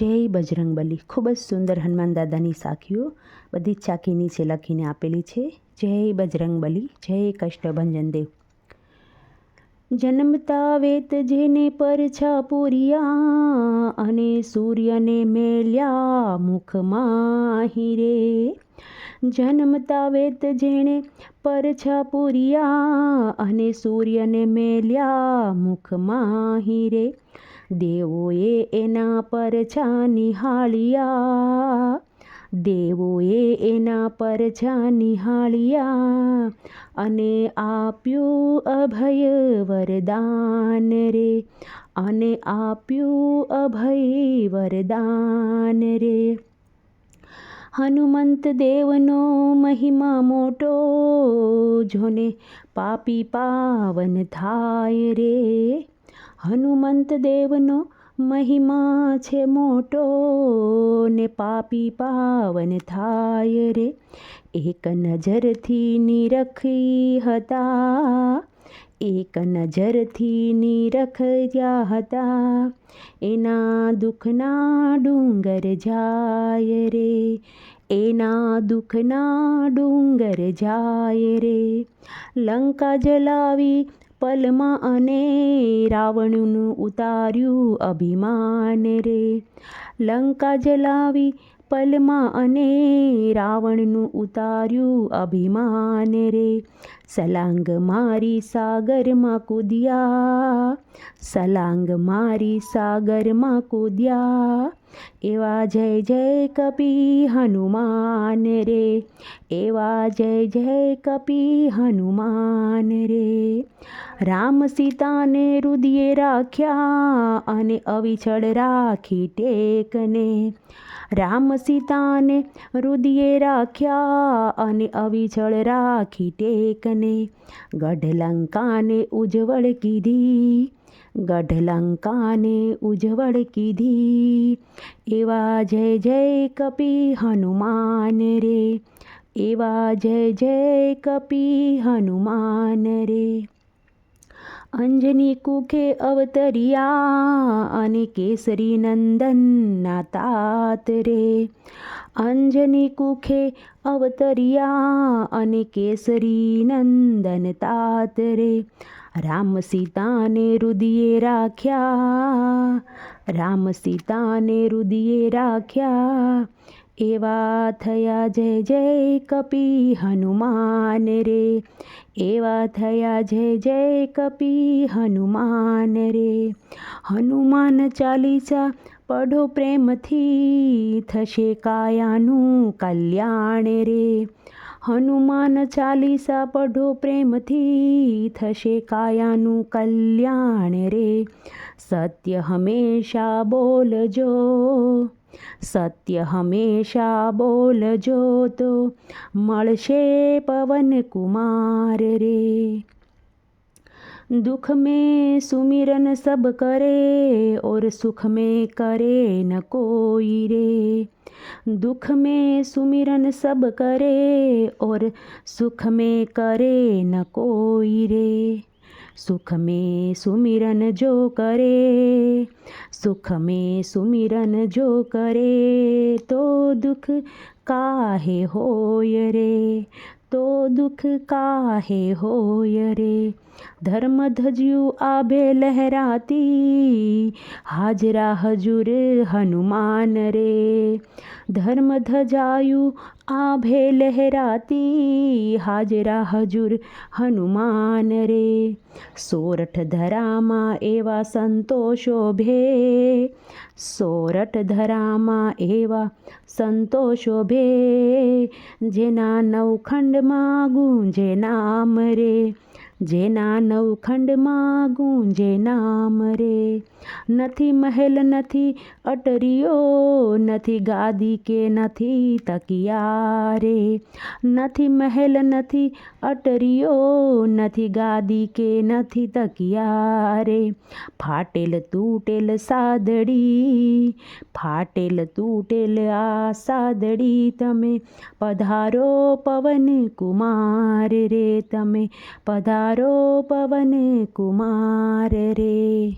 જય બજરંગબલી. ખૂબ જ સુંદર હનુમાન દાદાની સાખીઓ બધી જ સાખી નીચે લખીને આપેલી છે. જય બજરંગબલી, જય કષ્ટભંજન દેવ. જન્મતા વેત જેને પરછા પૂર્યા અને સૂર્યને મેલ્યા મુખમાં હીરે. જન્મતા વેત જેણે પરછા પૂર્યા અને સૂર્યને મેલ્યા મુખમાં હીરે. દેવોએ એના પરછા નિહાળ્યા, દેવોએ એના પરછા નિહાળ્યા અને આપ્યું અભય વરદાન રે, અને આપ્યું અભય વરદાન રે. હનુમંત દેવનો મહિમા મોટો, જોને પાપી પાવન થાય રે. હનુમંત દેવનો મહિમા છે મોટો, ને પાપી પાવન થાય રે. એક નજરથી નિરખી હતા, એક નજરથી નિરખ્યા હતા, એના દુઃખના ડુંગર જાય રે, એના દુઃખના ડુંગર જાય રે. લંકા જલાવી પલમાં અને રાવણનું ઉતાર્યું અભિમાન રે. લંકા જલાવી પલમાં અને રાવણનું ઉતાર્યું અભિમાન રે. સલાંગ મારી સાગરમાં કૂદ્યા, સલાંગ મારી સાગરમાં કૂદ્યા, એવા જય જય કપી હનુમાન રે, એવા જય જય કપી હનુમાન રે. રામ સીતાને હૃદયે રાખ્યા અને અવિચળ રાખી ટેકને. રામ સીતાને હૃદયે રાખ્યા અને અવિચળ રાખી ટેકને. ગઢ લંકાને ઉજ્જવળ કીધી, ગઢ લંકાને ઉજ્જવળ કીધી, એવા જય જય કપી હનુમાન રે, એવા જય જય કપી હનુમાન રે. અંજની કુખે અવતર્યા અને કેસરી નંદનના તાત રે. અંજની કુખે અવતર્યા અને કેસરી નંદન તાત રે. રામ સીતાને હૃદયે રાખ્યા, રામ સીતાને હૃદયે રાખ્યા, એવા થયા જય જય કપી હનુમાન રે, એવા થયા જય જય કપી હનુમાન રે. હનુમાન ચાલીસા પઢો પ્રેમથી, થશે કાયાનું કલ્યાણ રે. હનુમાન ચાલીસા પઢો પ્રેમથી, થશે કાયાનું કલ્યાણ રે. સત્ય હંમેશા બોલજો, સત્ય હંમેશા બોલજો તો મળશે પવન કુમાર રે. दुख में सुमिरन सब करे और सुख में करे न कोई रे. दुख में सुमिरन सब करे और सुख में करे न कोई रे. सुख में सुमिरन जो करे, सुख में सुमिरन जो करे, तो दुख काहे होय रे, तो दुख काहे होय रे. धर्म धज्यु आभे लहराती, हाजरा हजूर हनुमान रे. धर्म धजायु आभे लहराती, हाजरा हजूर हनुमान रे. सोरठ धरामा एवा संतोषो भे, सोरठ धरामा एवा संतोषो भे, जेना नवखंडમાં ગુંજે નામ રે, જેના નવખંડમાં ગુંજે નામ રે. નથી મહેલ નથી અટરીઓ, નથી ગાદી કે નથી તકિયા રે. નથી મહેલ નથી અટરીઓ, નથી ગાદી કે નથી તકિયા રે. ફાટેલ તૂટેલ સાદડી, ફાટેલ તૂટેલ આ સાદડી, તમે પધારો પવન કુમાર રે, તમે પધારો પવન કુમાર રે.